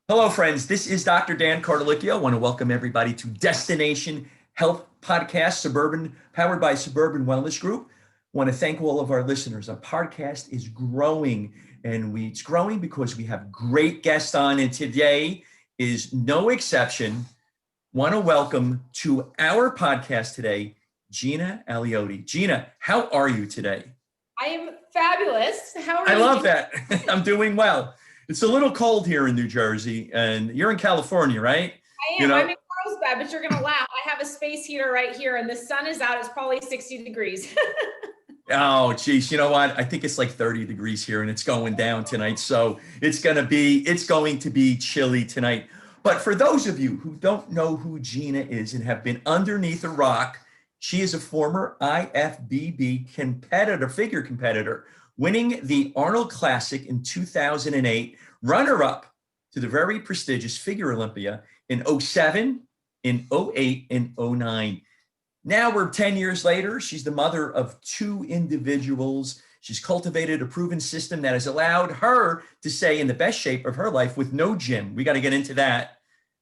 Hello, friends. This is Dr. Dan Cardellichio. I want to welcome everybody to Destination Health Podcast, powered by Suburban Wellness Group. I want to thank all of our listeners. Our podcast is growing, and it's growing because we have great guests on, and today is no exception. Want to welcome to our podcast today, Gina Aliotti. Gina, how are you today? I am fabulous. How are I you love doing? that. I'm doing well. It's a little cold here in New Jersey, and you're in California, right? I You am. I'm know, in Carlsbad, but you're going to laugh. I have a space heater right here, and the sun is out. It's probably 60 degrees. oh, geez, you know what? I think it's like 30 degrees here, and it's going down tonight. So it's going to be chilly tonight. But for those of you who don't know who Gina is and have been underneath a rock, she is a former IFBB figure competitor, winning the Arnold Classic in 2008, runner-up to the very prestigious Figure Olympia in '07, in '08, and '09. Now we're 10 years later. She's the mother of two individuals. She's cultivated a proven system that has allowed her to stay in the best shape of her life with no gym. We got to get into that.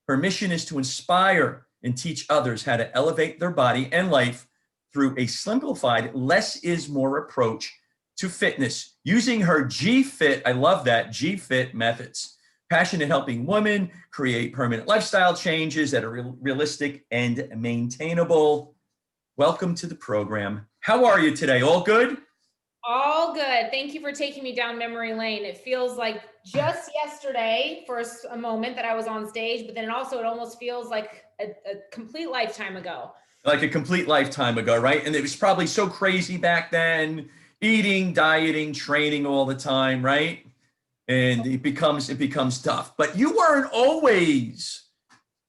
Her mission is to inspire and teach others how to elevate their body and life through a simplified, less is more approach to fitness using her G-Fit, I love that, G-Fit methods. Passionate helping women create permanent lifestyle changes that are realistic and maintainable. Welcome to the program. How are you today? All good? All good. Thank you for taking me down memory lane. It feels like just yesterday for a moment that I was on stage, but then it almost feels like a complete lifetime ago. Like a complete lifetime ago, right? And it was probably so crazy back then, eating, dieting, training all the time, right? And it becomes tough. But you weren't always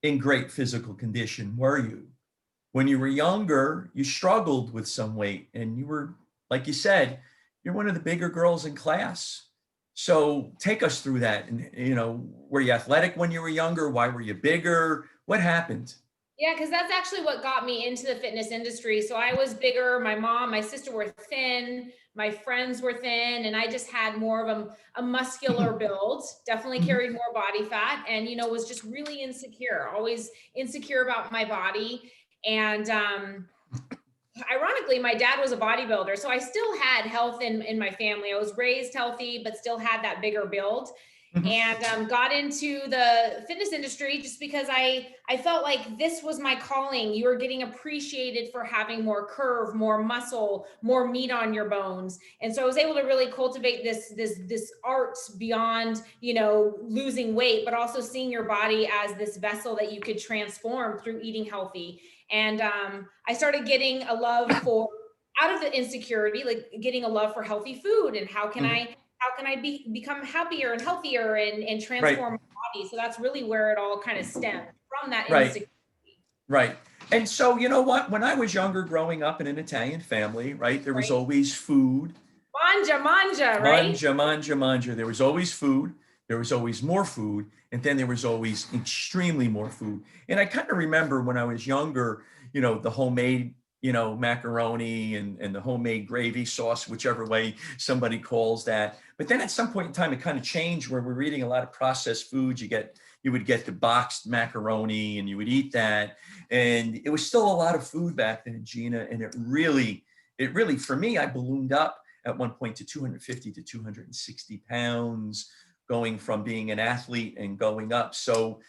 in great physical condition, were you? When you were younger, you struggled with some weight, and you were, like you said, you're one of the bigger girls in class. So take us through that. And, were you athletic when you were younger? Why were you bigger? What happened? Yeah, because that's actually what got me into the fitness industry. So I was bigger. My mom, my sister were thin. My friends were thin, and I just had more of a muscular build. Definitely carried more body fat, and was just really insecure. Always insecure about my body. And ironically, my dad was a bodybuilder, so I still had health in my family. I was raised healthy, but still had that bigger build. And got into the fitness industry just because I felt like this was my calling. You were getting appreciated for having more curve, more muscle, more meat on your bones. And so I was able to really cultivate this art beyond, losing weight, but also seeing your body as this vessel that you could transform through eating healthy. And I started getting a love for, out of the insecurity, like getting a love for healthy food and how can I become happier and healthier and Right, transform my body. So that's really where it all kind of stemmed from, that right, insecurity. right. And so, you know what? When I was younger, growing up in an Italian family, right, there was Right? always food. Manja, right? Manja, manja, manja. There was always food. There was always more food. And then there was always extremely more food. And I kind of remember when I was younger, the homemade, macaroni and the homemade gravy sauce, whichever way somebody calls that. But then at some point in time, it kind of changed where we're eating a lot of processed foods. You would get the boxed macaroni and you would eat that. And it was still a lot of food back then, Gina. And it really, for me, I ballooned up at one point to 250 to 260 pounds, going from being an athlete and going up. So,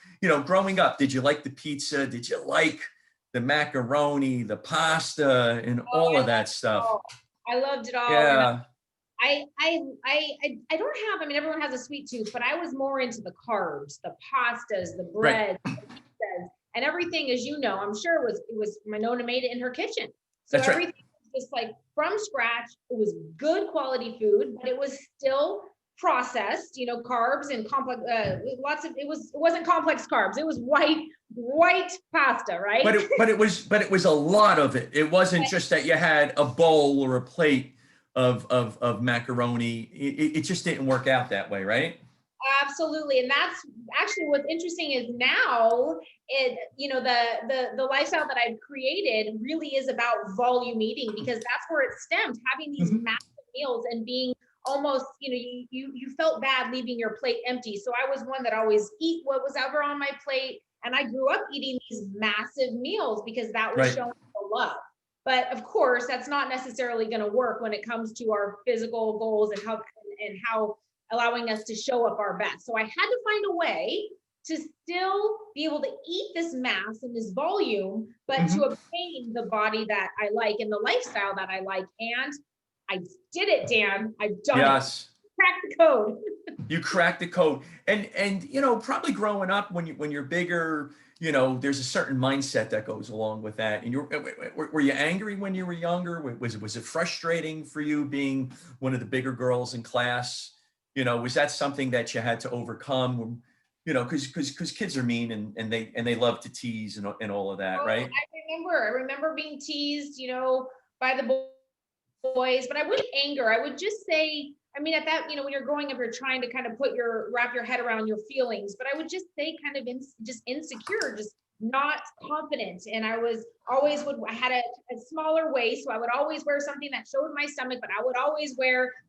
growing up, did you like the pizza? Did you like the macaroni, the pasta, and Oh, all I of loved that it stuff? all. I loved it all. And Yeah, I don't have, I mean, everyone has a sweet tooth, but I was more into the carbs, the pastas, the right. bread, the pizzas, and everything, as you know, I'm sure it was my Nona made it in her kitchen. So That's right. everything was just like from scratch. It was good quality food, but it was still processed, carbs and complex, it wasn't complex carbs. It was white pasta, But right? it was a lot of it. It wasn't just that you had a bowl or a plate of macaroni. It just didn't work out that way, right? Absolutely. And that's actually what's interesting is now the lifestyle that I've created really is about volume eating, because that's where it stemmed, having these Mhm. massive meals and being almost, you felt bad leaving your plate empty. So I was one that always eat what was ever on my plate. And I grew up eating these massive meals because that was Right. showing the love. But of course, that's not necessarily going to work when it comes to our physical goals and how allowing us to show up our best. So I had to find a way to still be able to eat this mass and this volume, but to obtain the body that I like and the lifestyle that I like. And I did it, Dan. I've done it. Yes. Cracked the code. You cracked the code. And probably growing up when you're bigger, there's a certain mindset that goes along with that. And were you angry when you were younger? Was it frustrating for you being one of the bigger girls in class? Was that something that you had to overcome? Because kids are mean and they love to tease and all of that, right? I remember being teased, by the boys, but I wouldn't anger. I would just say, at that, when you're growing up, you're trying to kind of wrap your head around your feelings, but I would just say kind of just insecure, just not confident. And I was always I had a smaller waist, so I would always wear something that showed my stomach, but I would always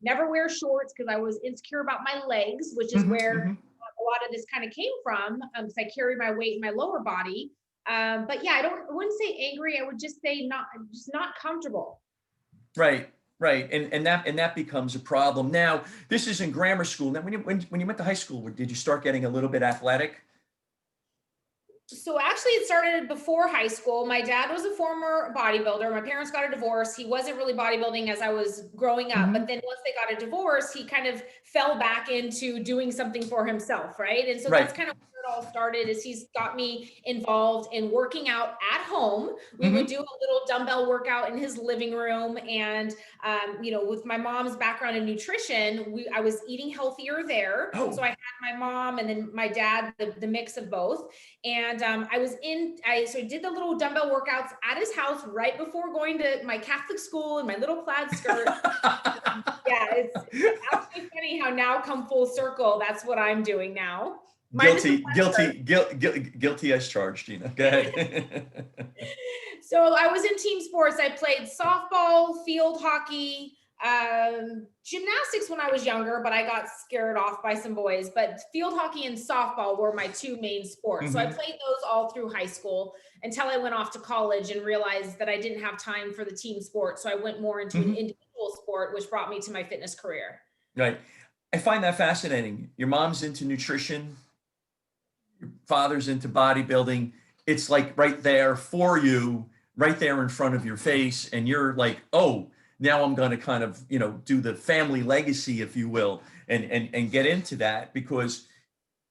never wear shorts because I was insecure about my legs, which is where a lot of this kind of came from, because I carry my weight in my lower body. But yeah, I wouldn't say angry. I would just say not comfortable. Right. And that becomes a problem. Now, this is in grammar school. Now, when you went to high school, did you start getting a little bit athletic? So actually it started before high school. My dad was a former bodybuilder. My parents got a divorce. He wasn't really bodybuilding as I was growing up, but then once they got a divorce, he kind of fell back into doing something for himself, right? And so that's kind of where it all started, is he's got me involved in working out at home. We would do a little dumbbell workout in his living room. And, with my mom's background in nutrition, I was eating healthier there. So I had my mom and then my dad, the mix of both. And I did the little dumbbell workouts at his house right before going to my Catholic school in my little plaid skirt. Yeah, it's actually funny how now come full circle, that's what I'm doing now. Guilty as charged, Gina. Go ahead. So I was in team sports. I played softball, field hockey, gymnastics when I was younger, but I got scared off by some boys. But field hockey and softball were my two main sports. So I played those all through high school until I went off to college and realized that I didn't have time for the team sport. So I went more into an individual sport, which brought me to my fitness career. Right. I find that fascinating. Your mom's into nutrition, your father's into bodybuilding. It's like right there for you, right there in front of your face. And you're like, oh, now I'm going to kind of, do the family legacy, if you will, and get into that, because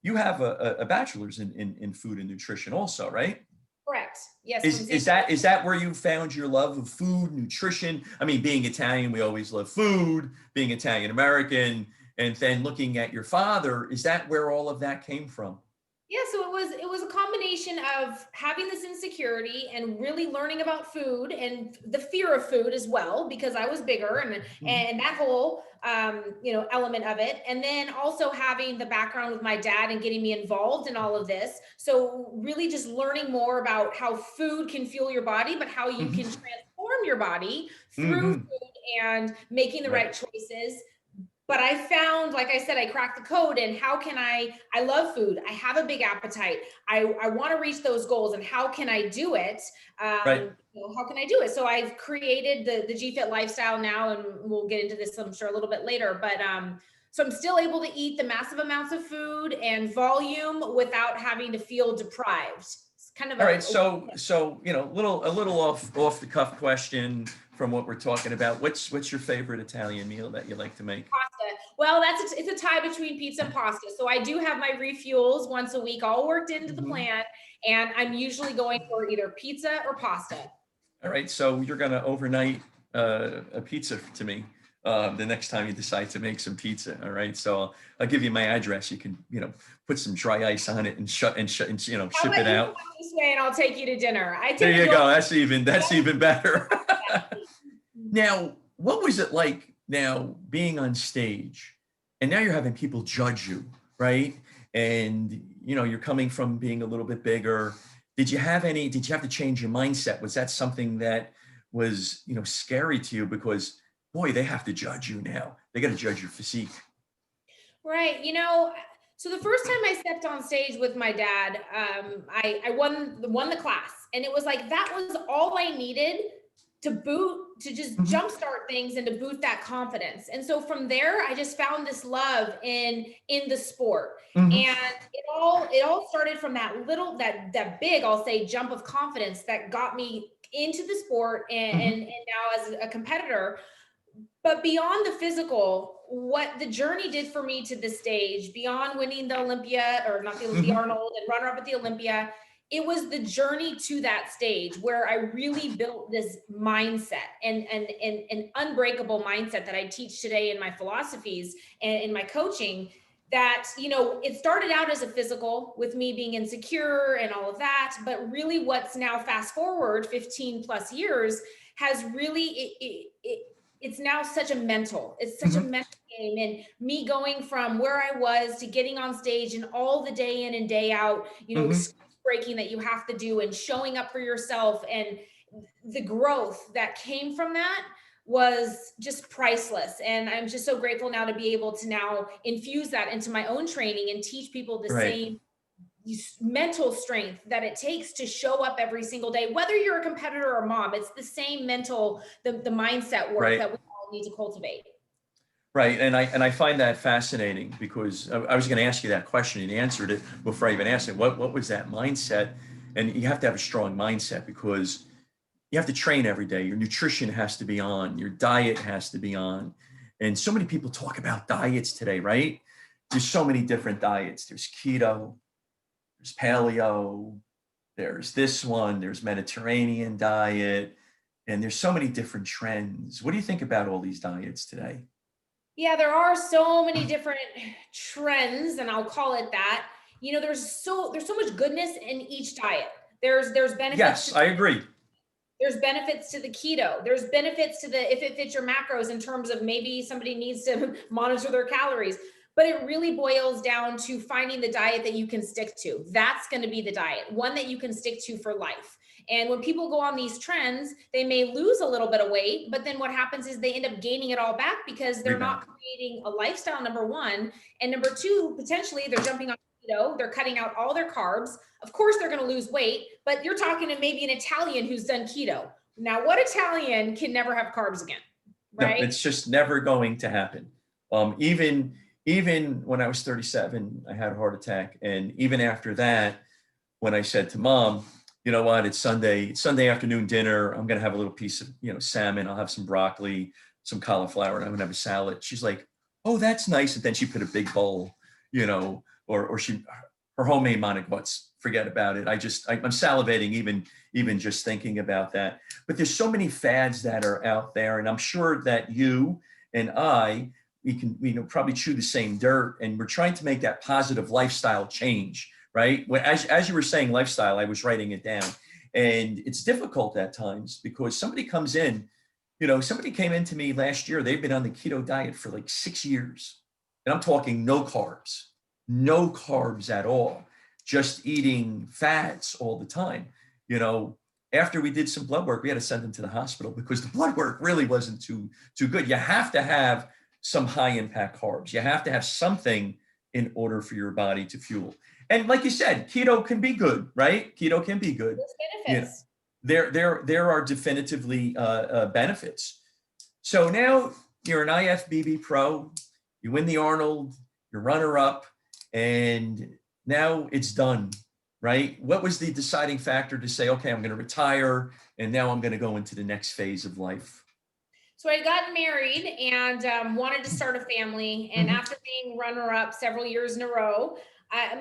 you have a bachelor's in food and nutrition also, right? Correct. Yes. Is that where you found your love of food, nutrition? I mean, being Italian, we always love food, being Italian American, and then looking at your father, is that where all of that came from? Yeah, so it was a combination of having this insecurity and really learning about food and the fear of food as well, because I was bigger and that whole element of it. And then also having the background with my dad and getting me involved in all of this. So really just learning more about how food can fuel your body, but how you can transform your body through food and making the right choices. But I found, like I said, I cracked the code. And how can I love food. I have a big appetite. I want to reach those goals. And how can I do it? How can I do it? So I've created the GFit lifestyle now, and we'll get into this, I'm sure, a little bit later. But so I'm still able to eat the massive amounts of food and volume without having to feel deprived. It's kind of all right. So a little off the cuff question from what we're talking about. What's your favorite Italian meal that you like to make? Pasta. Well, it's a tie between pizza and pasta. So I do have my refuels once a week, all worked into the plan, and I'm usually going for either pizza or pasta. All right. So you're going to overnight a pizza to me the next time you decide to make some pizza. All right. So I'll give you my address. You can put some dry ice on it and ship it out. This way, and I'll take you to dinner. There you go. That's even better. Now, what was it like now being on stage, and now you're having people judge you, right? And you're coming from being a little bit bigger. Did you have to change your mindset? Was that something that was scary to you, because boy, they have to judge you now. They got to judge your physique. Right. So the first time I stepped on stage with my dad, I won the class, and it was like that was all I needed to just Mhm. jumpstart things and to boot that confidence. And so from there, I just found this love in the sport. Mhm. And it all started from that big, I'll say, jump of confidence that got me into the sport Mhm. and now as a competitor. But beyond the physical, what the journey did for me to this stage, beyond winning the Olympia, or not the Mhm. Arnold, and runner up at the Olympia, it was the journey to that stage where I really built this mindset and an unbreakable mindset that I teach today in my philosophies and in my coaching. That, it started out as a physical with me being insecure and all of that, but really what's now fast forward 15 plus years has really it's now it's such a Mhm. mental game. And me going from where I was to getting on stage and all the day in and day out, Mhm. excuse breaking that you have to do and showing up for yourself, and the growth that came from that was just priceless. And I'm just so grateful now to be able to now infuse that into my own training and teach people the Right. same mental strength that it takes to show up every single day, whether you're a competitor or mom. It's the same the mindset work Right. that we all need to cultivate. Right. And I find that fascinating because I was going to ask you that question and you answered it before I even asked it. What was that mindset? And you have to have a strong mindset because you have to train every day. Your nutrition has to be on, your diet has to be on. And so many people talk about diets today, right? There's so many different diets. There's keto, there's paleo, there's this one, there's Mediterranean diet, and there's so many different trends. What do you think about all these diets today? Yeah, there are so many different trends, and I'll call it that. There's so much goodness in each diet. There's benefits Yes, to I agree. there's benefits to the keto. There's benefits to the if it fits your macros in terms of maybe somebody needs to monitor their calories. But it really boils down to finding the diet that you can stick to. That's going to be the diet, one that you can stick to for life. And when people go on these trends, they may lose a little bit of weight, but then what happens is they end up gaining it all back because they're Rebound. not creating a lifestyle, number one. And number two, potentially they're jumping on keto, they're cutting out all their carbs. Of course, they're going to lose weight, but you're talking to maybe an Italian who's done keto. Now, what Italian can never have carbs again, No, right? it's just never going to happen. Even when I was 37, I had a heart attack, and even after that, when I said to mom, you know what, it's Sunday afternoon dinner. I'm gonna have a little piece of salmon. I'll have some broccoli, some cauliflower, and I'm gonna have a salad. She's like, oh, that's nice. And then she put a big bowl, or her homemade monoguts. Forget about it. I'm salivating even just thinking about that. But there's so many fads that are out there, and I'm sure that you and we can probably chew the same dirt, and we're trying to make that positive lifestyle change, right? As you were saying lifestyle, I was writing it down, and it's difficult at times because somebody came into me last year. They've been on the keto diet for like 6 years, and I'm talking no carbs at all, just eating fats all the time. You know, After we did some blood work, we had to send them to the hospital because the blood work really wasn't too good. You have to have some high impact carbs. You have to have something in order for your body to fuel. And like you said, keto can be good, right? Keto can be good. Those You know, benefits. there are definitively benefits. So now you're an IFBB pro, you win the Arnold, you're runner up, and now it's done, right? What was the deciding factor to say, okay, I'm going to retire and now I'm going to go into the next phase of life? So I got married and wanted to start a family. And Mhm. after being runner up several years in a row, I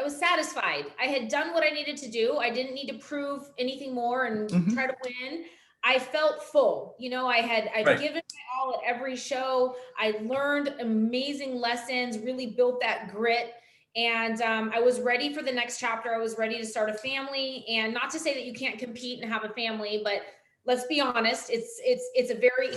was satisfied. I had done what I needed to do. I didn't need to prove anything more and try Mhm. to win. I felt full. I'd Right. given my all at every show. I learned amazing lessons, really built that grit. And I was ready for the next chapter. I was ready to start a family. And not to say that you can't compete and have a family, but let's be honest, it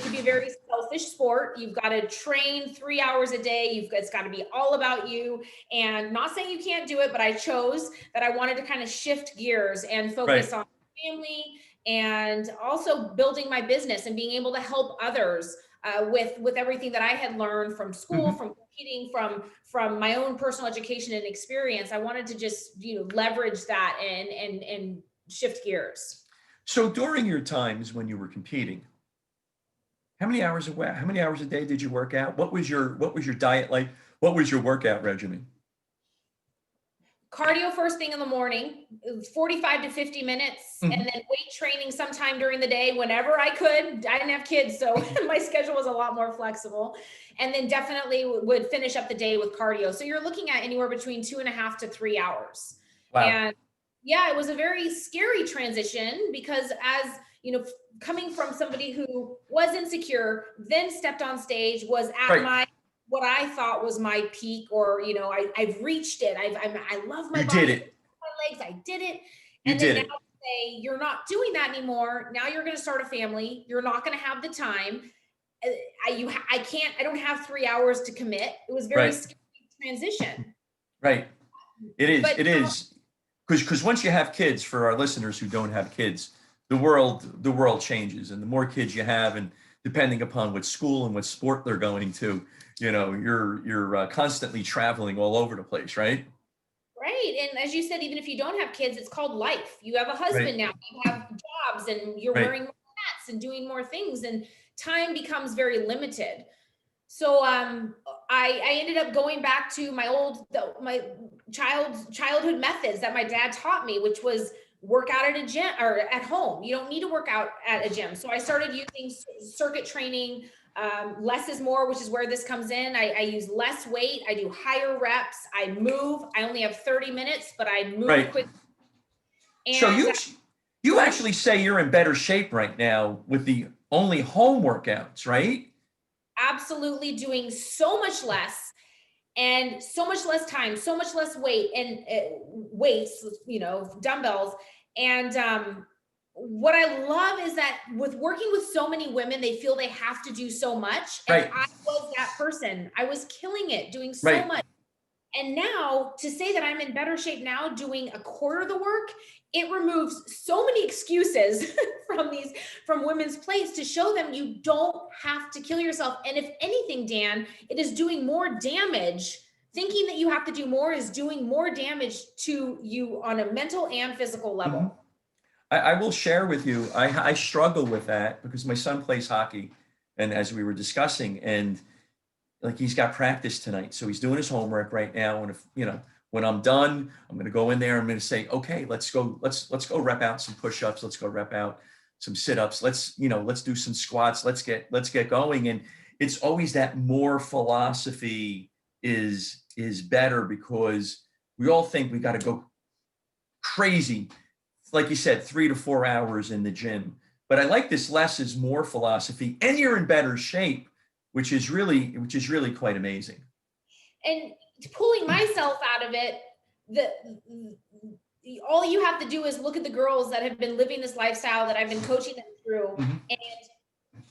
can be a very selfish sport. You've got to train 3 hours a day. It's got to be all about you. And not saying you can't do it, but I chose that I wanted to kind of shift gears and focus Right. on family and also building my business and being able to help others with everything that I had learned from school, Mhm. from competing, from my own personal education and experience. I wanted to just, leverage that and shift gears. So during your times when you were competing, how many hours a day did you work out? What was your diet like? What was your workout regimen? Cardio first thing in the morning, 45 to 50 minutes, and Mhm. then weight training sometime during the day whenever I could. I didn't have kids, so my schedule was a lot more flexible. And then definitely would finish up the day with cardio. So you're looking at anywhere between 2.5 to 3 hours. Wow. And yeah, it was a very scary transition because as coming from somebody who was insecure, then stepped on stage, was at Right. my what I thought was my peak, or I've reached it. I love my You did body, it. my legs, I did it. You And then did now it. say you're not doing that anymore. Now you're going to start a family. You're not going to have the time. Uh, I can't. I don't have 3 hours to commit. It was very Right. scary transition. Right. It is. But It is. Because once you have kids, for our listeners who don't have kids, the world changes, and the more kids you have, and depending upon what school and what sport they're going to, you're constantly traveling all over the place, right? right, and as you said, even if you don't have kids, it's called life. You have a Right. husband now. You have jobs, and you're Right. wearing more hats and doing more things, and time becomes very limited. So I ended up going back to my childhood methods that my dad taught me, which was work out at a gym or at home. You don't need to work out at a gym. So I started using circuit training. Less is more, which is where this comes in. I use less weight. I do higher reps. I move. I only have 30 minutes, but I move Right. quick. So And you actually say you're in better shape right now with the only home workouts, right? absolutely doing so much less and so much less time, so much less weight and weights, dumbbells. And what I love is that with working with so many women, they feel they have to do so much. And Right. I was that person. I was killing it, doing so Right. much. And now to say that I'm in better shape now doing a quarter of the work, it removes so many excuses from women's plates to show them you don't have to kill yourself. And if anything, Dan, it is doing more damage. Thinking that you have to do more is doing more damage to you on a mental and physical Hmm. level. I will share with you. I struggle with that because my son plays hockey, and as we were discussing, and like he's got practice tonight, so he's doing his homework right now. And if when I'm done, I'm going to go in there. I'm going to say, okay, let's go rep out some push-ups. Let's go rep out some sit-ups. Let's do some squats. Let's get going. And it's always that more philosophy is better because we all think we got to go crazy, like you said, 3 to 4 hours in the gym. But I like this less is more philosophy, and you're in better shape, which is really quite amazing. And pulling myself out of it, all you have to do is look at the girls that have been living this lifestyle that I've been coaching them through, Mhm. and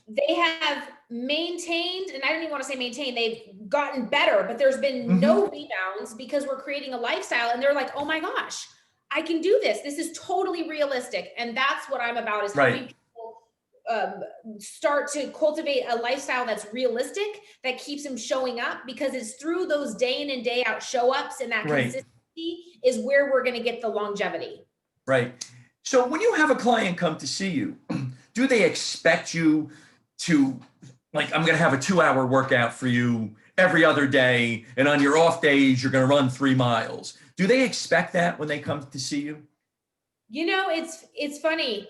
they have maintained, and I don't even want to say maintain, they've gotten better, but there's been Mhm. no rebounds because we're creating a lifestyle, and they're like, oh my gosh, I can do this. This is totally realistic. And that's what I'm about, is Right. helping people start to cultivate a lifestyle that's realistic, that keeps them showing up, because it's through those day in and day out show ups and that Right. consistency is where we're going to get the longevity. Right. So when you have a client come to see you, do they expect you to, like, I'm going to have a 2 hour workout for you every other day, and on your off days, you're going to run 3 miles? Do they expect that when they come to see you? It's funny.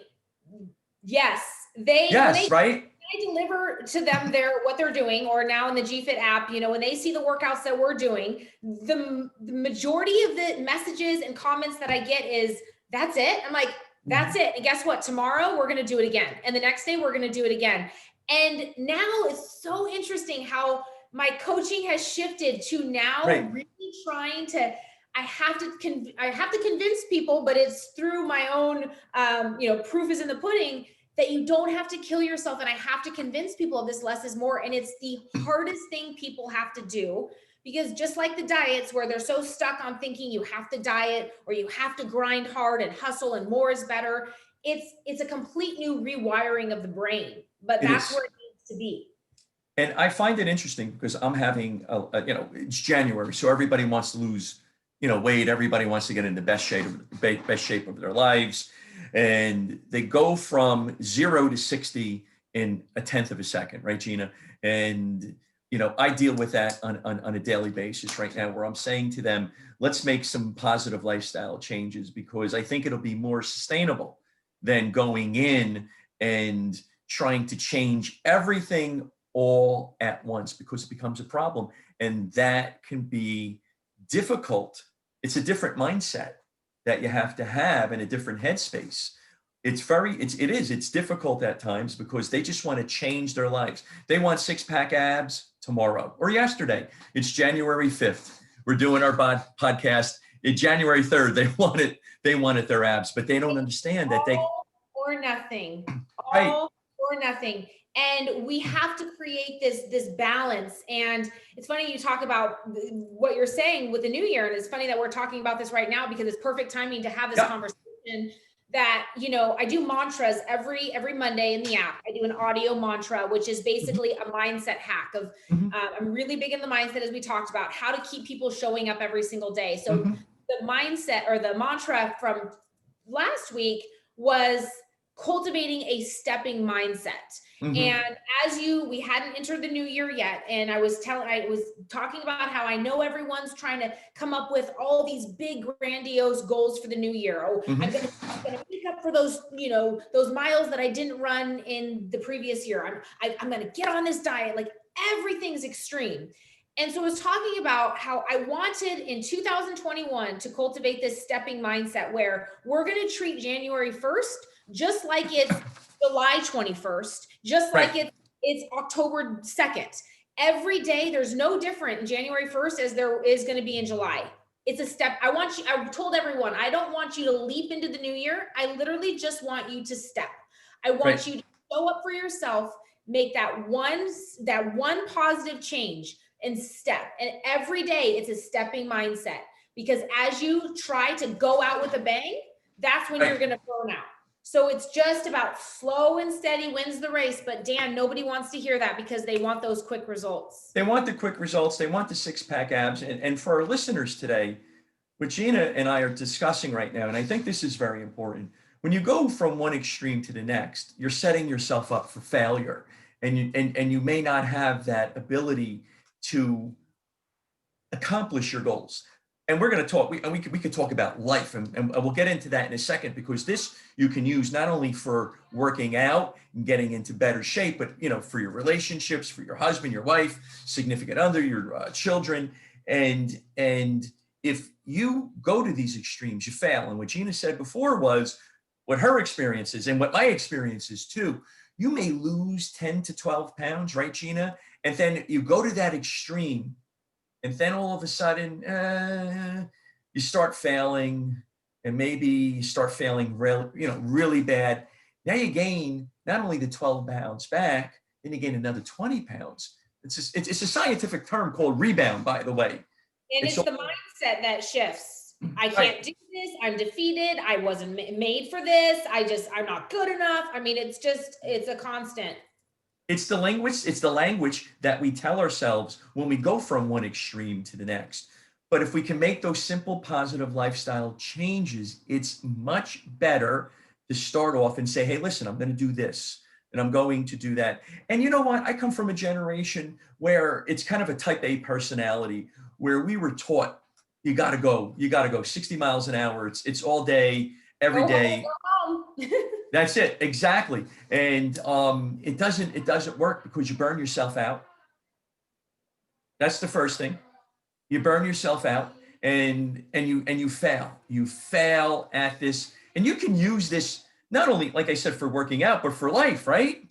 Yes, they when they Yes, right? I deliver to them what they're doing, or now in the GFit app, when they see the workouts that we're doing, the majority of the messages and comments that I get is, that's it. I'm like, that's Mhm. it. And guess what? Tomorrow we're going to do it again. And the next day we're going to do it again. And now it's so interesting how my coaching has shifted to now Right. really trying to, I have to convince people, but it's through my own, proof is in the pudding, that you don't have to kill yourself. And I have to convince people of this less is more. And it's the hardest thing people have to do, because just like the diets, where they're so stuck on thinking you have to diet or you have to grind hard and hustle and more is better, it's a complete new rewiring of the brain, but It that's is. where it needs to be. And I find it interesting because I'm having, it's January, so everybody wants to lose, weight. Everybody wants to get in the best shape of their lives, and they go from 0 to 60 in a tenth of a second, right, Gina? And I deal with that on a daily basis right now, where I'm saying to them, let's make some positive lifestyle changes because I think it'll be more sustainable than going in and trying to change everything all at once, because it becomes a problem. And that can be difficult. It's a different mindset that you have to have in a different headspace. It's difficult at times because they just want to change their lives. They want six-pack abs tomorrow or yesterday. It's January 5th. We're doing our podcast. In January 3rd, they wanted their abs, but they don't understand that they all or nothing. right. All or nothing. And we have to create this balance. And it's funny you talk about what you're saying with the new year. And it's funny that we're talking about this right now because it's perfect timing to have this conversation. That, I do mantras every Monday in the app. I do an audio mantra, which is basically a mindset hack of, I'm really big in the mindset, as we talked about, how to keep people showing up every single day. So the mindset or the mantra from last week was cultivating a stepping mindset. And we hadn't entered the new year yet. And I was talking about how I know everyone's trying to come up with all these big grandiose goals for the new year. Oh, I'm going to make up for those, those miles that I didn't run in the previous year. I'm going to get on this diet. Like, everything's extreme. And so I was talking about how I wanted in 2021 to cultivate this stepping mindset where we're going to treat January 1st just like it's July 21st, just like it's October 2nd. Every day, there's no different in January 1st as there is going to be in July. It's a step. I told everyone, I don't want you to leap into the new year. I literally just want you to step. I want you to show up for yourself, make that one positive change and step. And every day it's a stepping mindset, because as you try to go out with a bang, that's when you're going to burn out. So it's just about slow and steady wins the race. But Dan, nobody wants to hear that because they want those quick results. They want the quick results. They want the six-pack abs. And for our listeners today, what Gina and I are discussing right now, and I think this is very important, when you go from one extreme to the next, you're setting yourself up for failure. And you may not have that ability to accomplish your goals. And we're going to talk, we could talk about life, and we'll get into that in a second, because this you can use not only for working out and getting into better shape, but for your relationships, for your husband, your wife, significant other, your children. And if you go to these extremes, you fail. And what Gina said before was what her experience is and what my experience is too. You may lose 10 to 12 pounds, right, Gina? And then you go to that extreme, and then all of a sudden, you start failing, and maybe you start failing really bad. Now you gain not only the 12 pounds back, then you gain another 20 pounds. It's a scientific term called rebound, by the way. And it's the mindset that shifts. I can't do this. I'm defeated. I wasn't made for this. I'm not good enough. I mean, it's a constant. It's the language that we tell ourselves when we go from one extreme to the next. But if we can make those simple, positive lifestyle changes, it's much better to start off and say, hey, listen, I'm going to do this and I'm going to do that. And you know what? I come from a generation where it's kind of a type A personality, where we were taught, you got to go 60 miles an hour. It's all day, every day. That's it. Exactly. And it doesn't work, because you burn yourself out. That's the first thing. You burn yourself out, and you fail. You fail at this. And you can use this not only, like I said, for working out, but for life, right?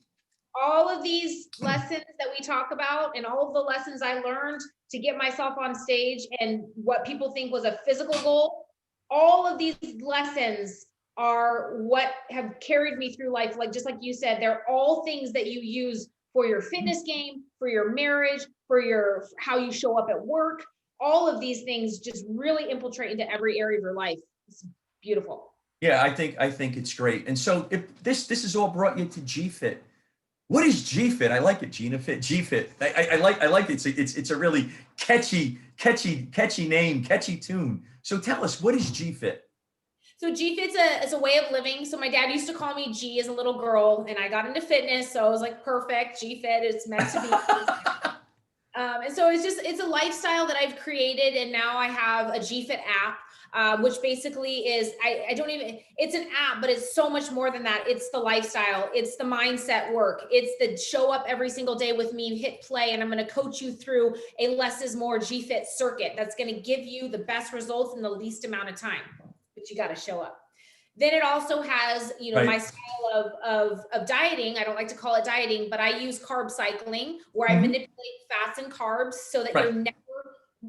All of these lessons that we talk about and all of the lessons I learned to get myself on stage and what people think was a physical goal, all of these lessons are what have carried me through life. Like, just like you said, they're all things that you use for your fitness game, for your marriage, for how you show up at work. All of these things just really infiltrate into every area of your life. It's beautiful. Yeah, I think it's great. And so this has all brought you to GFit. What is G-Fit? I like it, Gina Fit, G-Fit. I like it. It's a really catchy name, catchy tune. So tell us, what is G-Fit? So G Fit's a way of living. So my dad used to call me G as a little girl, and I got into fitness. So I was like, perfect, G Fit is meant to be. And so it's a lifestyle that I've created, and now I have a GFit app, which basically is I don't even, it's an app, but it's so much more than that. It's the lifestyle, it's the mindset work, it's the show up every single day with me, hit play, and I'm going to coach you through a less is more GFit circuit that's going to give you the best results in the least amount of time, but you got to show up. Then it also has, my Right. style of dieting. I don't like to call it dieting, but I use carb cycling, where I Mhm. manipulate fats and carbs so that you're Right. never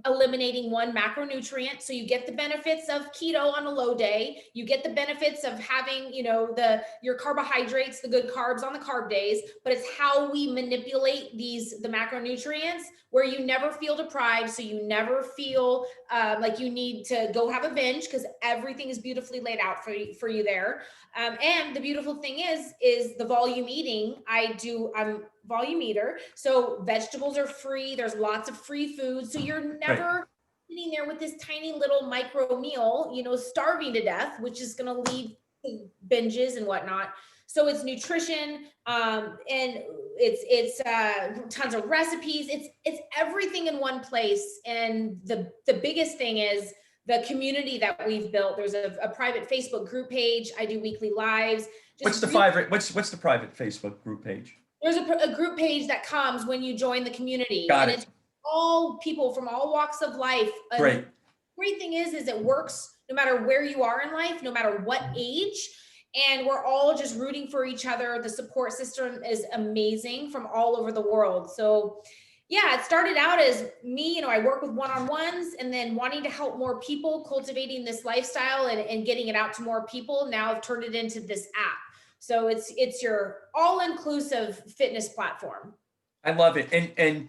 eliminating one macronutrient. So you get the benefits of keto on a low day. You get the benefits of having, your carbohydrates, the good carbs on the carb days, but it's how we manipulate the macronutrients where you never feel deprived. So you never feel like you need to go have a binge, because everything is beautifully laid out for you there. And the beautiful thing is the volume eating. I'm volume eater. So vegetables are free. There's lots of free food. So you're Right. never sitting there with this tiny little micro meal, starving to death, which is going to lead to binges and whatnot. So it's nutrition, and it's tons of recipes. It's everything in one place. And the biggest thing is the community that we've built. There's a private Facebook group page. I do weekly lives. What's Just the what's the private Facebook group page? There's a group page that comes when you join the community, Got and it. it's all people from all walks of life. And Great. the great thing is it works no matter where you are in life, no matter what age. And we're all just rooting for each other. The support system is amazing from all over the world. So yeah, it started out as me, I work with one-on-ones, and then wanting to help more people, cultivating this lifestyle and getting it out to more people. Now I've turned it into this app. So it's your all-inclusive fitness platform. I love it. And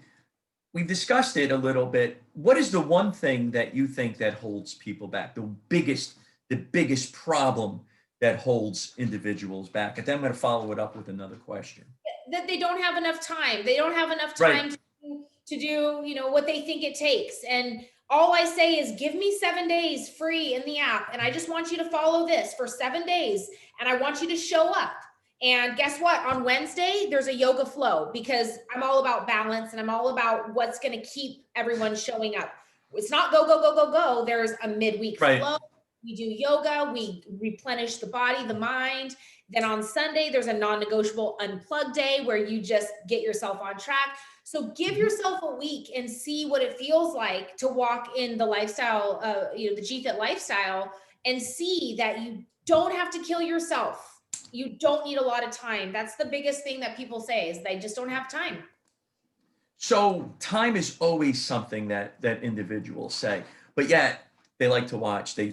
we discussed it a little bit. What is the one thing that you think that holds people back? The biggest problem that holds individuals back? And then I'm going to follow it up with another question. That they don't have enough time. They don't have enough Right. time to do, what they think it takes. And all I say is give me 7 days free in the app. And I just want you to follow this for 7 days. And I want you to show up. And guess what? On Wednesday, there's a yoga flow, because I'm all about balance, and I'm all about what's going to keep everyone showing up. It's not go, go, go, go, go. There's a midweek Right. flow. We do yoga. We replenish the body, the mind. Then on Sunday, there's a non-negotiable unplug day where you just get yourself on track. So give yourself a week and see what it feels like to walk in the lifestyle, the GFit lifestyle, and see that you don't have to kill yourself. You don't need a lot of time. That's the biggest thing that people say, is they just don't have time. So time is always something that individuals say, but yet they like to watch. They're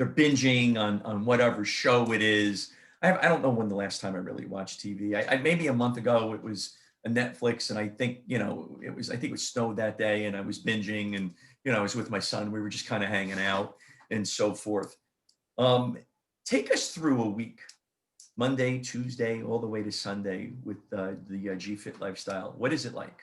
binging on whatever show it is. I don't know when the last time I really watched TV. Maybe a month ago it was a Netflix, and I think it was snowed that day, and I was binging, and I was with my son. We were just kind of hanging out and so forth. Take us through a week, Monday, Tuesday, all the way to Sunday with the GFit lifestyle. What is it like?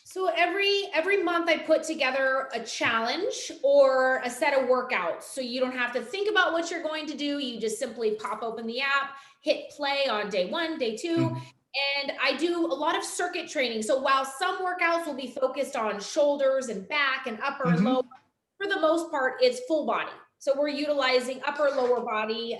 So every month I put together a challenge or a set of workouts. So you don't have to think about what you're going to do. You just simply pop open the app, hit play on day 1, day 2. Mhm. And I do a lot of circuit training. So while some workouts will be focused on shoulders and back and upper and lower, Mhm. for the most part, it's full body. So we're utilizing upper, lower body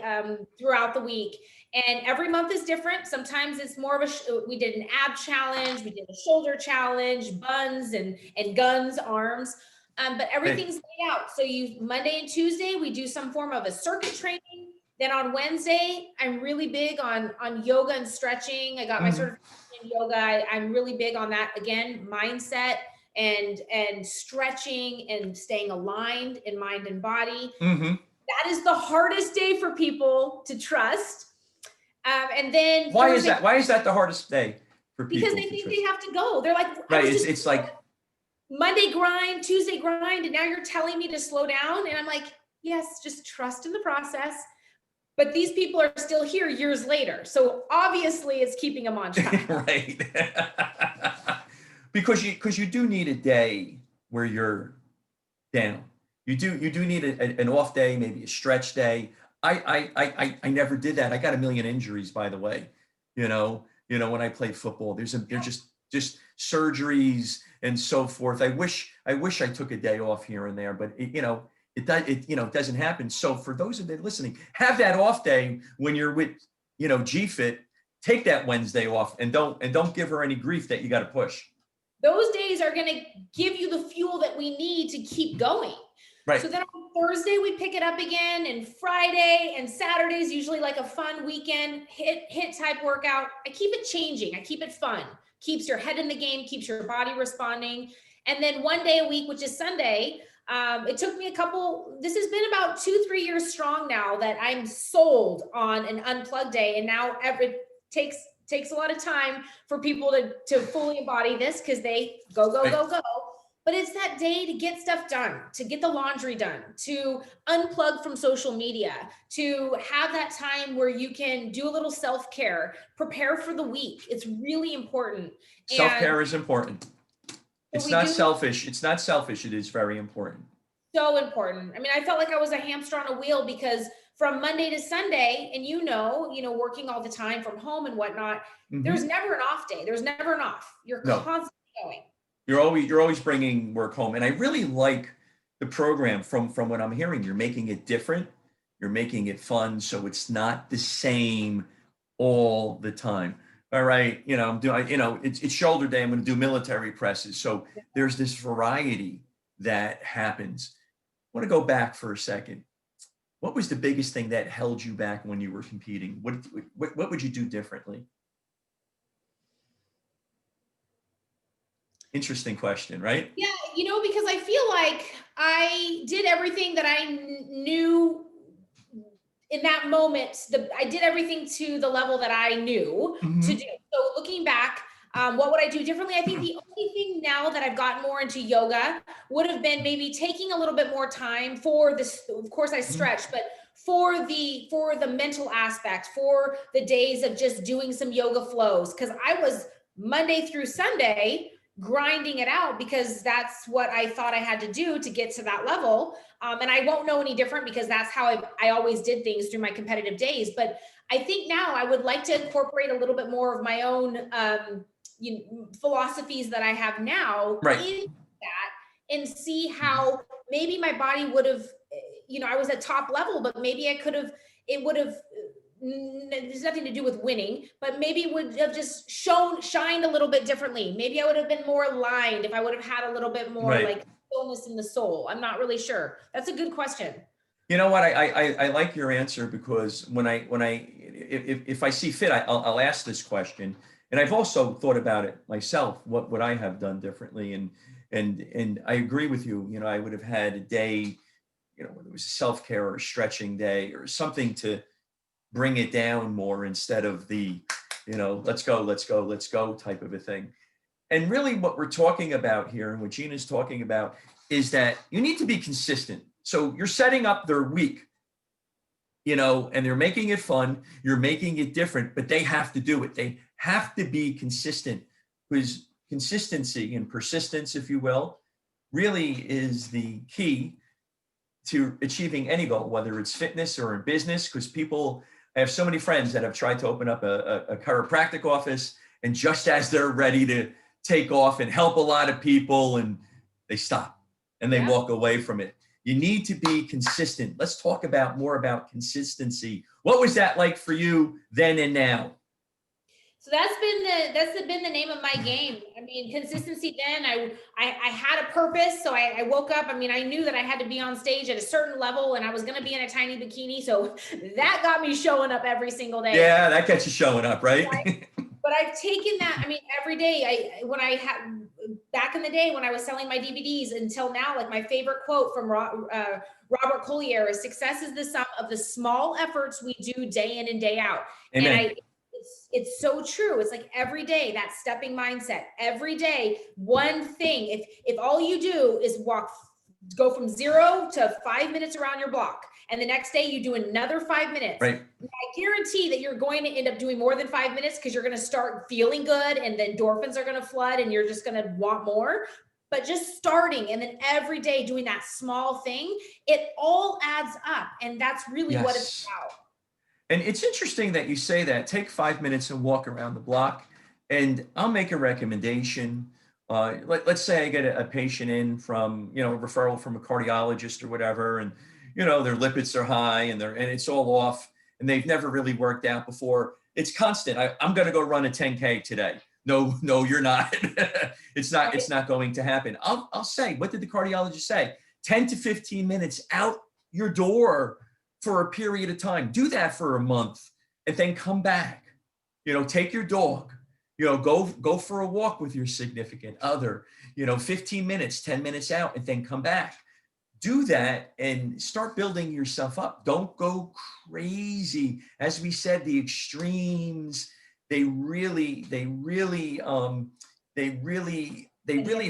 throughout the week. And every month is different. Sometimes it's more of we did an ab challenge, we did a shoulder challenge, buns and guns, arms. But Hey. everything's laid out. So Monday and Tuesday, we do some form of a circuit training. Then on Wednesday, I'm really big on yoga and stretching. I got my Mhm. certification in yoga. I'm really big on that. Again, mindset and stretching and staying aligned in mind and body. Mhm. That is the hardest day for people to trust. And then Why is Thursday, that? Why is that the hardest day for because people they to think trust? they have to go. They're like, I Right. was It's just it's like Monday grind, Tuesday grind, and now you're telling me to slow down. And I'm like, yes, just trust in the process. but these people are still here years later. So obviously it's keeping them on track. Right. Because you do need a day where you're down. You do need an off day, maybe a stretch day. I never did that. I got a million injuries, by the way. When I played football, there's just surgeries and so forth. I wish I took a day off here and there, but it doesn't happen. So for those of you listening, have that off day when you're with GFit. Take that Wednesday off and don't give her any grief that you got to push. Those days are going to give you the fuel that we need to keep going. Right. So then on Thursday, we pick it up again, and Friday and Saturday is usually like a fun weekend hit type workout. I keep it changing. I keep it fun. Keeps your head in the game, keeps your body responding. And then one day a week, which is Sunday, it took me this has been about 2-3 years strong now that I'm sold on an unplugged day. And now it takes a lot of time for people to fully embody this because they go. But it's that day to get stuff done, to get the laundry done, to unplug from social media, to have that time where you can do a little self-care, prepare for the week. It's really important. Self-care is important. It's not selfish. It's not selfish. It is very important. So important. I mean, I felt like I was a hamster on a wheel because from Monday to Sunday, and working all the time from home and whatnot, there's never an off day. There's never an off. You're constantly going. You're always bringing work home. And I really like the program from what I'm hearing. You're making it different. You're making it fun. So it's not the same all the time. All right. I'm doing, it's shoulder day. I'm going to do military presses. So there's this variety that happens. I want to go back for a second. What was the biggest thing that held you back when you were competing? What would you do differently? Interesting question, right? Yeah, because I feel like I did everything that I knew in that moment. I did everything to the level that I knew to do. So looking back, what would I do differently? I think the only thing now that I've gotten more into yoga would have been maybe taking a little bit more time for this. Of course, I stretch, but for the mental aspect, for the days of just doing some yoga flows, because I was Monday through Sunday grinding it out because that's what I thought I had to do to get to that level. And I won't know any different because that's how I always did things through my competitive days. But I think now I would like to incorporate a little bit more of my own philosophies that I have now in that, and see how maybe my body would have, I was at top level, but maybe it would have, there's nothing to do with winning, but maybe it would have just shined a little bit differently. Maybe I would have been more aligned if I would have had a little bit more like stillness in the soul. I'm not really sure. That's a good question. You know what? I like your answer because if I see fit, I'll ask this question. And I've also thought about it myself. What would I have done differently? And I agree with you. I would have had a day, whether it was a self-care or a stretching day or something to bring it down more instead of the, let's go type of a thing. And really what we're talking about here and what Gina's talking about is that you need to be consistent. So you're setting up their week, and they're making it fun. You're making it different, but they have to do it. They have to be consistent, because consistency and persistence, if you will, really is the key to achieving any goal, whether it's fitness or in business, because I have so many friends that have tried to open up a chiropractic office, and just as they're ready to take off and help a lot of people, and they stop and they walk away from it. You need to be consistent. Let's talk more about consistency. What was that like for you then and now? So that's been the name of my game. I mean, consistency. Then I had a purpose. So I woke up. I mean, I knew that I had to be on stage at a certain level, and I was going to be in a tiny bikini. So that got me showing up every single day. Yeah, that gets you showing up, right? But I've taken that. I mean, every day. Back in the day when I was selling my DVDs until now, like my favorite quote from Robert Collier is, "Success is the sum of the small efforts we do day in and day out." Amen. And it's so true. It's like every day, that stepping mindset, every day, one thing. If all you do is walk go from 0 to 5 minutes around your block. And the next day you do another 5 minutes. Right. I guarantee that you're going to end up doing more than 5 minutes because you're going to start feeling good and then endorphins are going to flood and you're just going to want more. But just starting and then every day doing that small thing, it all adds up. And that's really what it's about. And it's interesting that you say that. Take 5 minutes and walk around the block. And I'll make a recommendation. Let's say I get a patient in from, a referral from a cardiologist or whatever, and their lipids are high and it's all off, and they've never really worked out before. It's constant. I'm going to go run a 10K today. No, you're not. It's not going to happen. I'll say, what did the cardiologist say? 10 to 15 minutes out your door for a period of time. Do that for a month and then come back. Take your dog. Go for a walk with your significant other, 15 minutes, 10 minutes out, and then come back. Do that and start building yourself up. Don't go crazy. As we said, the extremes, they really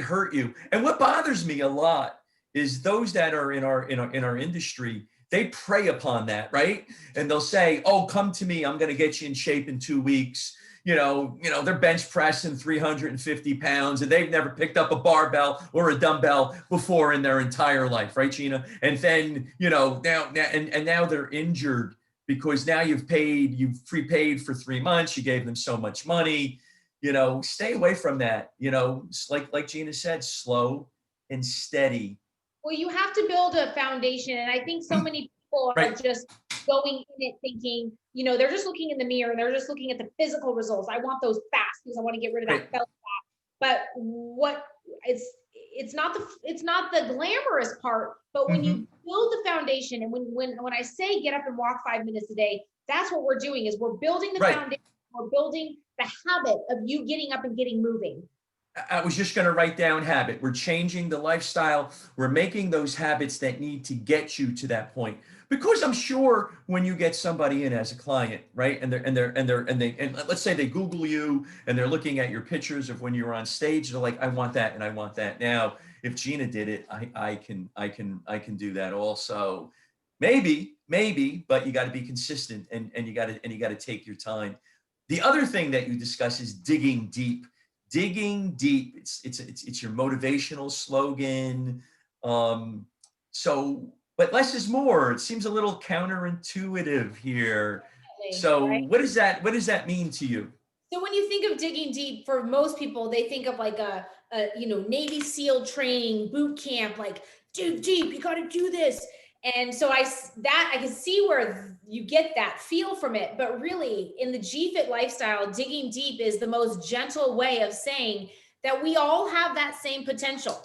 hurt you. And what bothers me a lot is those that are in our industry, they prey upon that, right? And they'll say, "Oh, come to me. I'm going to get you in shape in 2 weeks." They're bench pressing 350 pounds and they've never picked up a barbell or a dumbbell before in their entire life, right, Gina? And then, now they're injured because now you've prepaid for 3 months. You gave them so much money. Stay away from that. Like Gina said, slow and steady. Well, you have to build a foundation. And I think so many people are just going in it thinking, they're just looking in the mirror and they're just looking at the physical results. I want those fast because I want to get rid of that felt fat. But it's not the glamorous part, but when you build the foundation, and when I say get up and walk 5 minutes a day, that's what we're doing is we're building the foundation, we're building the habit of you getting up and getting moving. I was just going to write down habit. We're changing the lifestyle. We're making those habits that need to get you to that point. Because I'm sure when you get somebody in as a client, right, and let's say they Google you and they're looking at your pictures of when you were on stage, they're like, I want that and I want that. Now, if Gina did it, I can do that also. Maybe, but you got to be consistent and you got to take your time. The other thing that you discuss is digging deep. Digging deep. It's your motivational slogan. But less is more. It seems a little counterintuitive here. So what does that mean to you? So when you think of digging deep, for most people, they think of like a Navy SEAL training boot camp, like dig deep, you got to do this. And so I can see where you get that feel from it, but really in the GFit lifestyle, digging deep is the most gentle way of saying that we all have that same potential.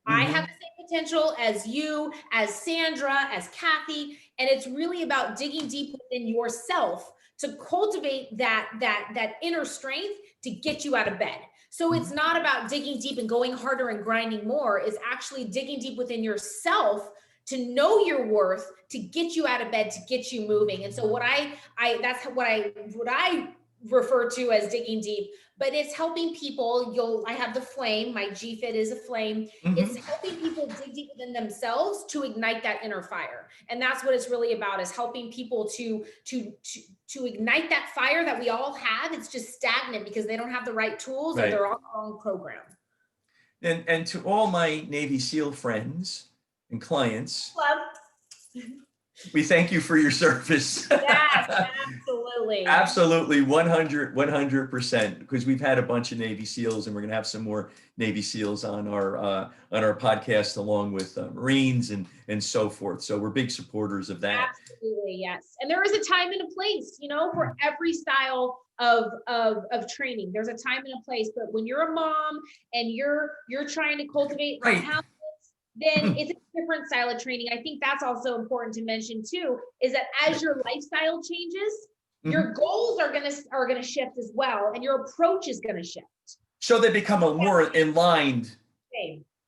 I have the same potential as you, as Sandra, as Kathy, and it's really about digging deep within yourself to cultivate that inner strength to get you out of bed. So it's not about digging deep and going harder and grinding more. It's actually digging deep within yourself to know your worth, to get you out of bed, to get you moving. And so that's what I refer to as digging deep, but it's helping people. I have the flame, my GFit is a flame. It's helping people dig deep within themselves to ignite that inner fire. And that's what it's really about, is helping people to ignite that fire that we all have. It's just stagnant because they don't have the right tools or they're all wrong program. And to all my Navy SEAL friends and clients, we thank you for your service. Yes, absolutely. 100%, because we've had a bunch of Navy SEALs and we're going to have some more Navy SEAls on our podcast, along with Marines and so forth. So we're big supporters of that. Absolutely, yes. And there is a time and a place, for every style of training. There's a time and a place, but when you're a mom and you're trying to cultivate talent, then it's a different style of training. I think that's also important to mention too, is that as your lifestyle changes, your goals are gonna shift as well, and your approach is gonna shift. So they become more aligned.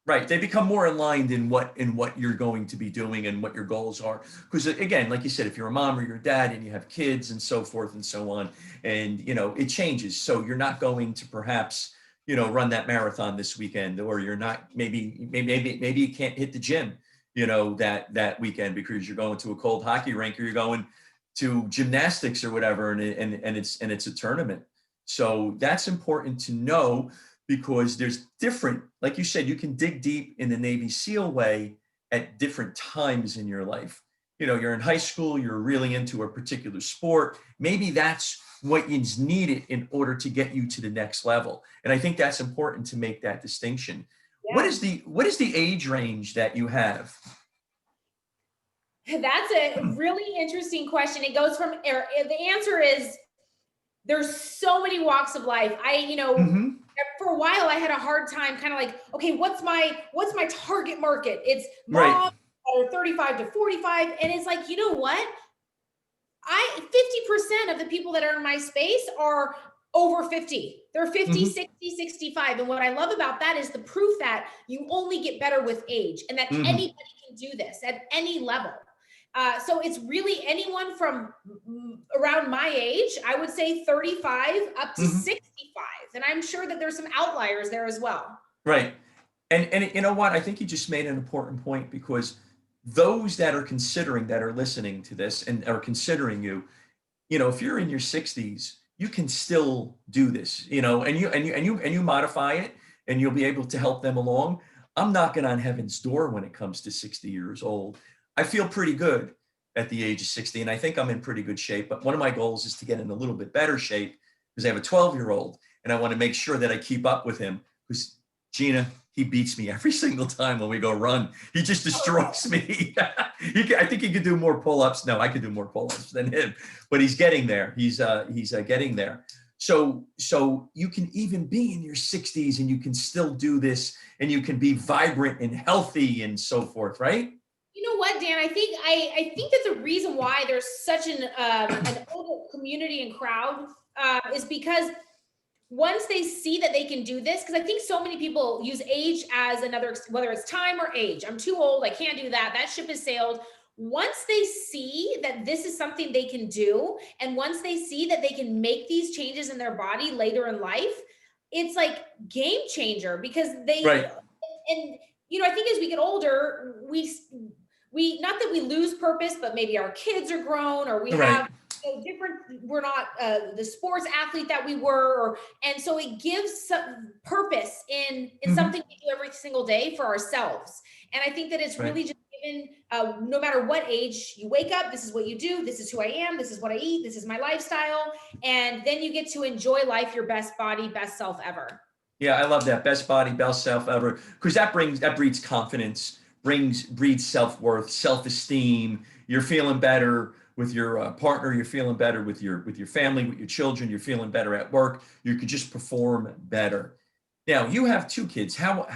Right. They become more aligned in what you're going to be doing and what your goals are. Because again, like you said, if you're a mom or you're a dad and you have kids and so forth and so on, and it changes. So you're not going to perhaps run that marathon this weekend, or you're not, maybe you can't hit the gym, that weekend because you're going to a cold hockey rink, or you're going to gymnastics or whatever, and it's a tournament. So that's important to know, because there's different, like you said, you can dig deep in the Navy SEAL way at different times in your life. You're in high school, you're really into a particular sport. Maybe that's what is needed in order to get you to the next level. And I think that's important to make that distinction. What Yeah. is the age range that you have? That's a really interesting question. It goes from, the answer is there's so many walks of life. Hmm. For a while I had a hard time kind of like, okay, what's my target market? It's Right. moms that are 35 to 45. And it's like, you know what? 50% of the people that are in my space are over 50. They're 50, Hmm. 60, 65. And what I love about that is the proof that you only get better with age, and that Hmm. anybody can do this at any level. So it's really anyone from around my age, I would say 35 up to Hmm. 65. And I'm sure that there's some outliers there as well. Right. And you know what? I think you just made an important point, because those that are considering, that are listening to this and are considering you, if you're in your 60s, you can still do this, and you modify it, and you'll be able to help them along. I'm knocking on heaven's door when it comes to 60 years old. I feel pretty good at the age of 60, and I think I'm in pretty good shape. But one of my goals is to get in a little bit better shape, because I have a 12-year-old, and I want to make sure that I keep up with him, because Gina, he beats me every single time when we go run. He just destroys me. I think he could do more pull-ups. No, I could do more pull-ups than him, but he's getting there. He's getting there. So you can even be in your 60s and you can still do this, and you can be vibrant and healthy and so forth, right? You know what, Dan? I think that the reason why there's such an older community and crowd is because once they see that they can do this, because I think so many people use age as another, whether it's time or age. I'm too old, I can't do that. That ship has sailed. Once they see that this is something they can do, and once they see that they can make these changes in their body later in life, it's like game changer, because Right. and I think as we get older, we not that we lose purpose, but maybe our kids are grown, or we Right. have different, we're not the sports athlete that we were, and so it gives some purpose in Hmm. something we do every single day for ourselves. And I think that it's Right. really just given, no matter what age you wake up, this is what you do, this is who I am, this is what I eat, this is my lifestyle, and then you get to enjoy life your best body, best self ever. Yeah, I love that. Best body, best self ever, because that breeds confidence, breeds self-worth, self-esteem. You're feeling better with your partner. You're feeling better with your family, with your children. You're feeling better at work. You could just perform better. Now you have two kids. How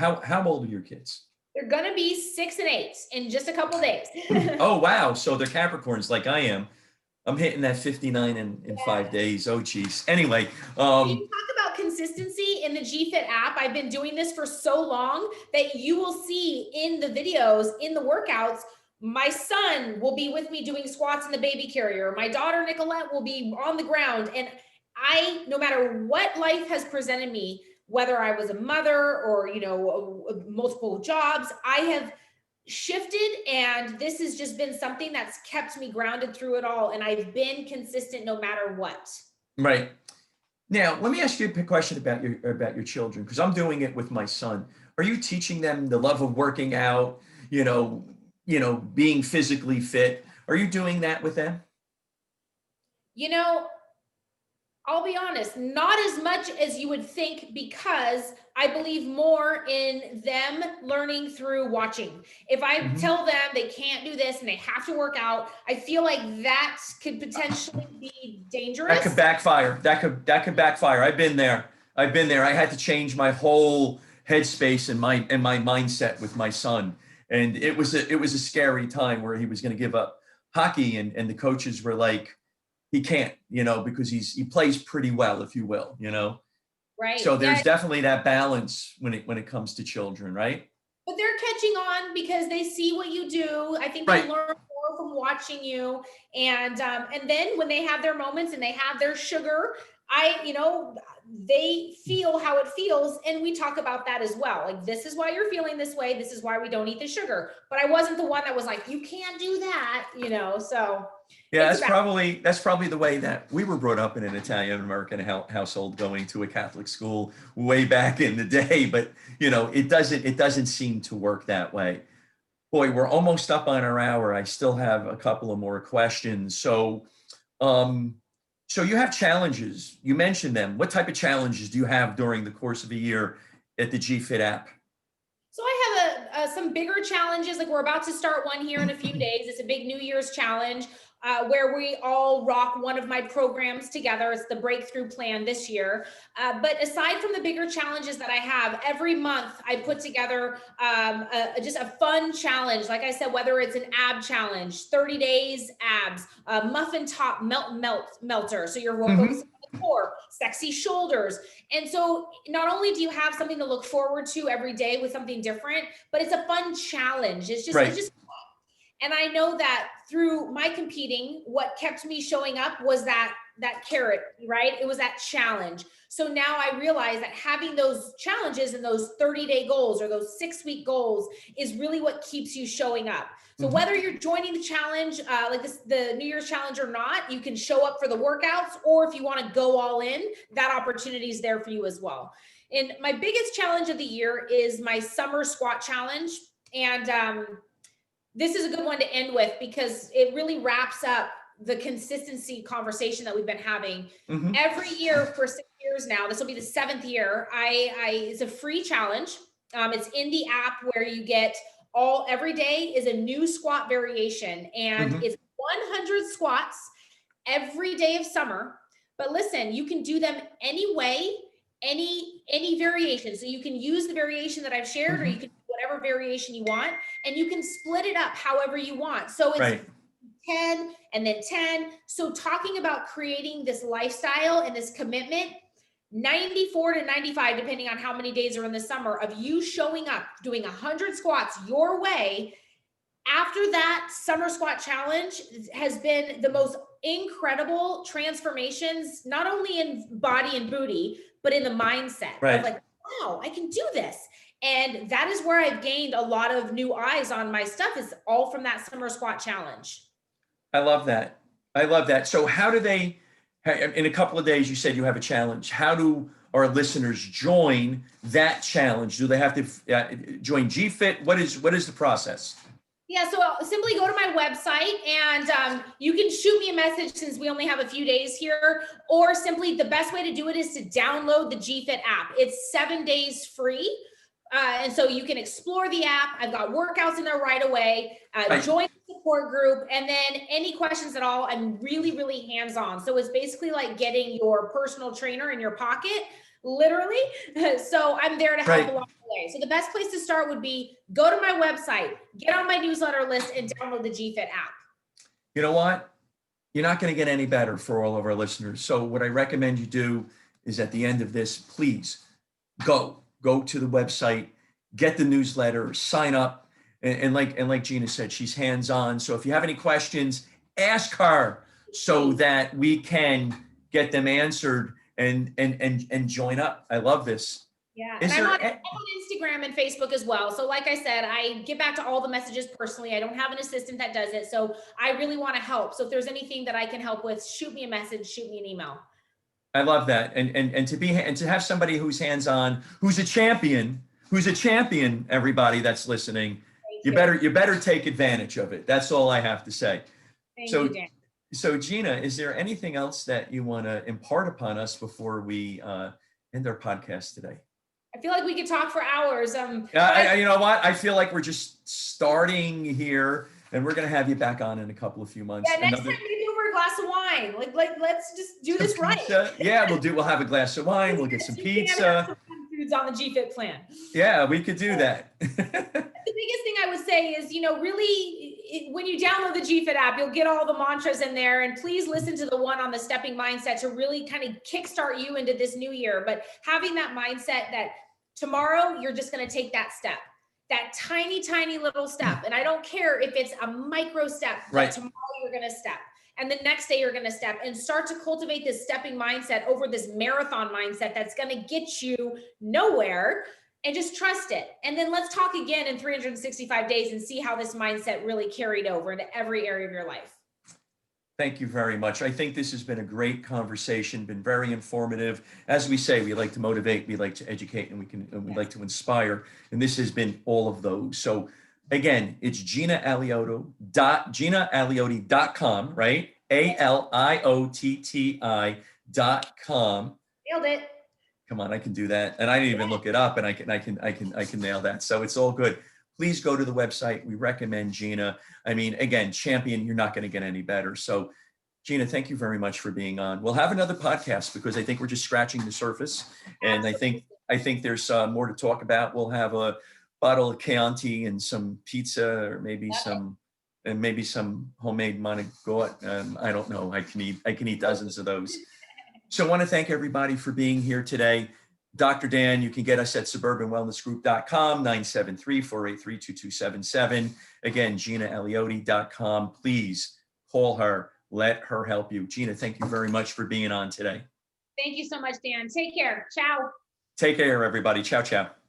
old are your kids? They're gonna be 6 and 8 in just a couple days. Oh wow, so they're Capricorns like I am. I'm hitting that 59 in 5 days. Oh geez. Anyway, You um, talk about consistency in the GFit app. I've been doing this for so long that you will see in the videos, in the workouts, my son will be with me doing squats in the baby carrier. My daughter Nicolette will be on the ground. And no matter what life has presented me, whether I was a mother or, multiple jobs, I have shifted, and this has just been something that's kept me grounded through it all. And I've been consistent no matter what. right. Now, let me ask you a question about your children, because I'm doing it with my son. Are you teaching them the love of working out, being physically fit? Are you doing that with them? You know, I'll be honest, not as much as you would think, because I believe more in them learning through watching. If I Hmm. tell them they can't do this and they have to work out, I feel like that could potentially be That could dangerous. backfire. That could backfire. I've been there. I've been there. I had to change my whole headspace and my mindset with my son, and it was a scary time where he was going to give up hockey, and the coaches were like, he can't, because he plays pretty well, if you will. Right. So Yeah. there's definitely that balance when it comes to children, right? But they're catching on because they see what you do. I think they Right. learn more from watching you. And then when they have their moments and they have their sugar, they feel how it feels. And we talk about that as well. Like, this is why you're feeling this way. This is why we don't eat the sugar. But I wasn't the one that was like, you can't do that, so. Yeah, that's probably the way that we were brought up in an Italian American household, going to a Catholic school way back in the day. But it doesn't seem to work that way. Boy, we're almost up on our hour. I still have a couple of more questions. So you have challenges. You mentioned them. What type of challenges do you have during the course of a year at the GFit app? So I have some bigger challenges. Like, we're about to start one here in a few days. It's a big New Year's challenge where we all rock one of my programs together. It's the Breakthrough Plan this year. But aside from the bigger challenges that I have, every month I put together just a fun challenge. Like I said, whether it's an ab challenge, 30 days abs, muffin top melter. So you're focusing on the core, sexy shoulders. And so not only do you have something to look forward to every day with something different, but it's a fun challenge. It's just fun. And I know that through my competing, what kept me showing up was that carrot, right? It was that challenge. So now I realize that having those challenges and those 30-day goals or those 6-week goals is really what keeps you showing up. So whether you're joining the challenge, like the New Year's challenge or not, you can show up for the workouts, or if you want to go all in, that opportunity is there for you as well. And my biggest challenge of the year is my summer squat challenge. And this is a good one to end with because it really wraps up the consistency conversation that we've been having every year for 6 years now. This will be the 7th year. It's a free challenge. It's in the app where you get every day is a new squat variation, and it's 100 squats every day of summer. But listen, you can do them any way, any variation. So you can use the variation that I've shared, or you can do whatever variation you want, and you can split it up however you want. So it's 10 and then 10. So talking about creating this lifestyle and this commitment, 94 to 95, depending on how many days are in the summer, of you showing up, doing 100 squats your way. After that summer squat challenge has been the most incredible transformations, not only in body and booty, but in the mindset of like, wow, I can do this. And that is where I've gained a lot of new eyes on my stuff, is all from that summer squat challenge. I love that. So how do they, in a couple of days, you said you have a challenge. How do our listeners join that challenge? Do they have to join GFit? What is the process? Yeah, so simply go to my website and you can shoot me a message, since we only have a few days here, or simply the best way to do it is to download the GFit app. It's 7 days free. And so you can explore the app. I've got workouts in there right away. Join the support group. And then any questions at all, I'm really, really hands-on. So it's basically like getting your personal trainer in your pocket, literally. So I'm there to help along the way. So the best place to start would be go to my website, get on my newsletter list, and download the GFit app. You know what? You're not going to get any better for all of our listeners. So what I recommend you do is, at the end of this, please go to the website, get the newsletter, sign up. And like Gina said, she's hands-on. So if you have any questions, ask her so that we can get them answered and join up. I love this. Yeah, and I'm on Instagram and Facebook as well. So like I said, I get back to all the messages personally. I don't have an assistant that does it. So I really want to help. So if there's anything that I can help with, shoot me a message, shoot me an email. I love that. And to have somebody who's hands-on, who's a champion, everybody that's listening, you better take advantage of it. That's all I have to say. Thank you, Dan. So Gina, is there anything else that you want to impart upon us before we end our podcast today? I feel like we could talk for hours. You know what? I feel like we're just starting here, and we're going to have you back on in a few months. Yeah, next time maybe over a glass of wine. Like let's just do this right. Yeah, we'll have a glass of wine. We'll get some pizza. Foods on the GFit plan. Yeah, we could do that. The biggest thing I would say is, really, when you download the GFit app, you'll get all the mantras in there, and please listen to the one on the stepping mindset to really kind of kickstart you into this new year. But having that mindset that tomorrow you're just going to take that step, that tiny, tiny little step. And I don't care if it's a micro step, but tomorrow you're going to step. And the next day you're going to step, and start to cultivate this stepping mindset over this marathon mindset that's going to get you nowhere, and just trust it. And then let's talk again in 365 days and see how this mindset really carried over into every area of your life. Thank you very much. I think this has been a great conversation, been very informative. As we say, we like to motivate, we like to educate, and we like to inspire. And this has been all of those. So again, it's GinaAliotti.com, right? ALIOTTI.com. Nailed it. Come on, I can do that. And I didn't even look it up, and I can nail that. So it's all good. Please go to the website. We recommend Gina. I mean, again, champion, you're not going to get any better. So Gina, thank you very much for being on. We'll have another podcast because I think we're just scratching the surface. And I think there's more to talk about. We'll have a bottle of Chianti and some pizza, or maybe some homemade Monagot. I don't know. I can eat dozens of those. So I want to thank everybody for being here today. Dr. Dan, you can get us at suburbanwellnessgroup.com, 973-483-2277. Again, GinaAliotti.com. Please call her. Let her help you. Gina, thank you very much for being on today. Thank you so much, Dan. Take care. Ciao. Take care, everybody. Ciao, ciao.